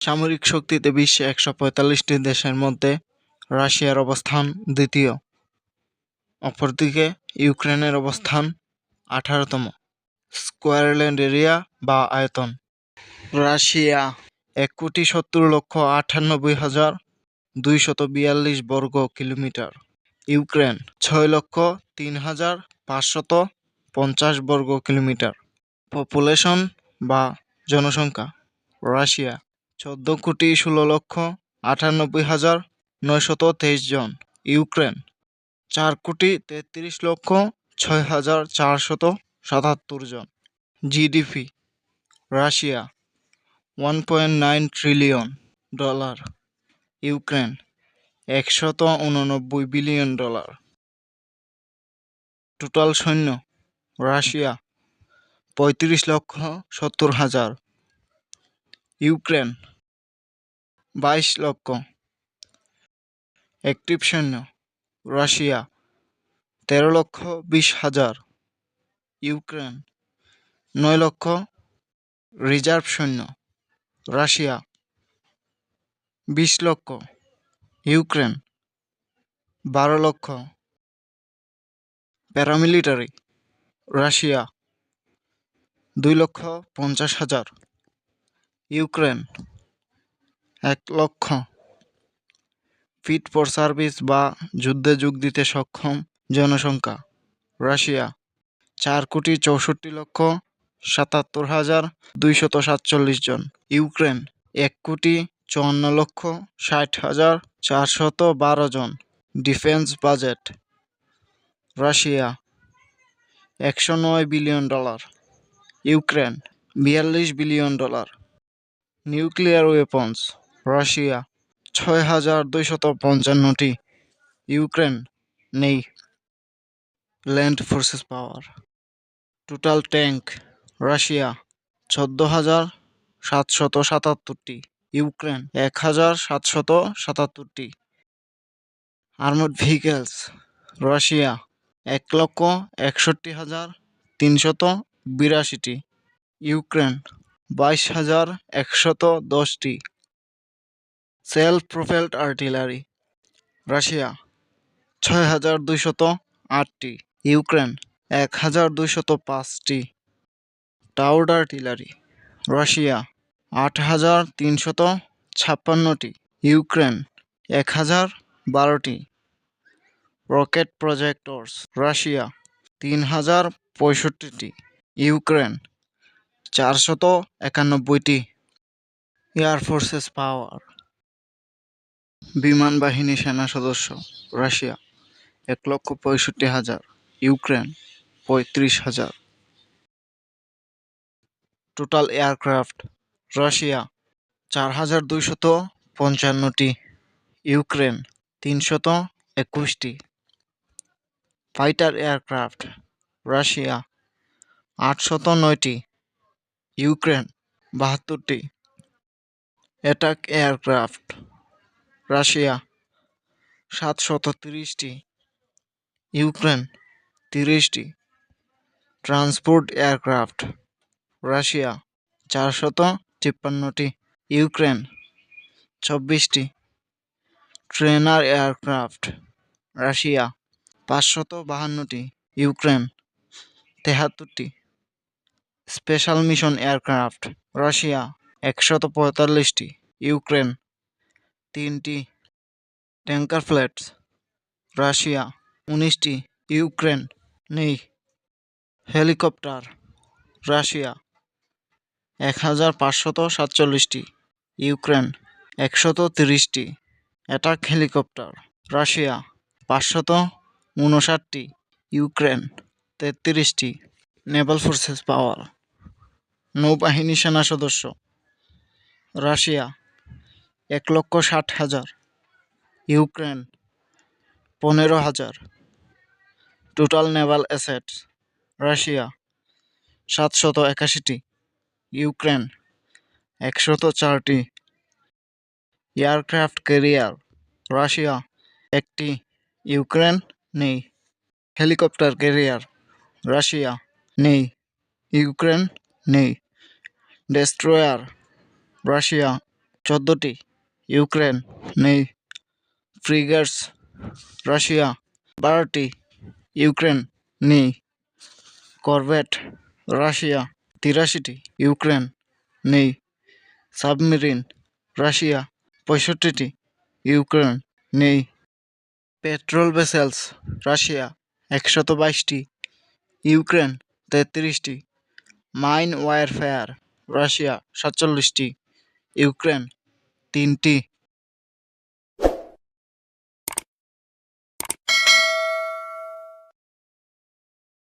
সামরিক শক্তিতে বিশ্বে 145টি দেশের মধ্যে রাশিয়ার অবস্থান দ্বিতীয়। অপরদিকে ইউক্রেনের অবস্থান 18তম। স্কয়ারল্যান্ড এরিয়া বা আয়তন: রাশিয়া 1,70,98,242 বর্গ কিলোমিটার, ইউক্রেন 6,03,550 বর্গ কিলোমিটার। পপুলেশন বা জনসংখ্যা: রাশিয়া 14,16,98,923 জন, ইউক্রেন 4,33,06,477 জন। GDP: Russia $1.9 trillion, Ukraine $189 billion. Total সৈন্য: রাশিয়া 35,70,000, ইউক্রেন 22 লক্ষ। অ্যাক্টিভ সৈন্য: রাশিয়া 13,20,000, ইউক্রেন 9 লক্ষ। রিজার্ভ সৈন্য: রাশিয়া 20 লক্ষ, ইউক্রেন 12 লক্ষ। প্যারামিলিটারি: রাশিয়া 2,50,000, ইউক্রেন 1 লক্ষ। ফিট ফর সার্ভিস বা যুদ্ধে যোগ দিতে সক্ষম জনসংখ্যা: রাশিয়া 4,64,77,247 জন, ইউক্রেন 1,54,60,412 জন। Defence budget: Russia $109 billion, Ukraine $42 billion. Nuclear weapons: Russia 6,255টি, ইউক্রেন নেই। Land forces power: total tank: Russia 14,777টি, ইউক্রেন 1,777টি। আর্মড ভেহিকেলস: রাশিয়া 1,61,382টি, ইউক্রেন 22,110টি। সেলফ প্রোপেলড আর্টিলারি: রাশিয়া 6,208টি, ইউক্রেন 1,205টি। টাউড আর্টিলারি: রাশিয়া 8,356টি, ইউক্রেন 1,012টি। রকেট প্রজেক্টরস: রাশিয়া 3,065টি, ইউক্রেন 491টি। এয়ার ফোর্সেস পাওয়ার: বিমান বাহিনী সেনা সদস্য: Russia 1,65,000, Ukraine 35,000। Total aircraft: Russia 4,255টি, ইউক্রেন 321টি। ফাইটার এয়ারক্রাফট: রাশিয়া 809টি, ইউক্রেন 72টি। অ্যাটাক এয়ারক্রাফট: রাশিয়া 730টি, ইউক্রেন 30টি। ট্রান্সপোর্ট এয়ারক্রাফট: রাশিয়া 453টি, ইউক্রেন 24টি। ট্রেনার এয়ারক্রাফট: রাশিয়া 552টি, ইউক্রেন 73টি। স্পেশাল মিশন এয়ারক্রাফট: রাশিয়া 145টি, ইউক্রেন 3টি। ট্যাঙ্কার ফ্লেটস: রাশিয়া 19টি, ইউক্রেন নেই। হেলিকপ্টার: রাশিয়া 1,547টি, ইউক্রেন 130টি। অ্যাটাক হেলিকপ্টার: রাশিয়া 559টি, ইউক্রেন 33টি। নেভাল ফোর্সেস পাওয়ার: নৌবাহিনী সেনা সদস্য: Russia 1,60,000, Ukraine 15,000। Total naval assets: Russia 781টি, ইউক্রেন 104টি। এয়ারক্রাফট ক্যারিয়ার: রাশিয়া 1টি, ইউক্রেন নেই। হেলিকপ্টার ক্যারিয়ার: রাশিয়া নেই, ইউক্রেন নেই। ডেস্ট্রয়ার: রাশিয়া 14টি, ইউক্রেন নেই। ফ্রিগেটস রাশিয়া 12টি, ইউক্রেন নেই। করভেট রাশিয়া 83টি, ইউক্রেন নেই। সাবমেরিন রাশিয়া 65টি, ইউক্রেন নেই। পেট্রোল ভেসেলস রাশিয়া 122টি, ইউক্রেন 33টি। মাইন ওয়ারফেয়ার রাশিয়া 47টি, ইউক্রেন 3টি।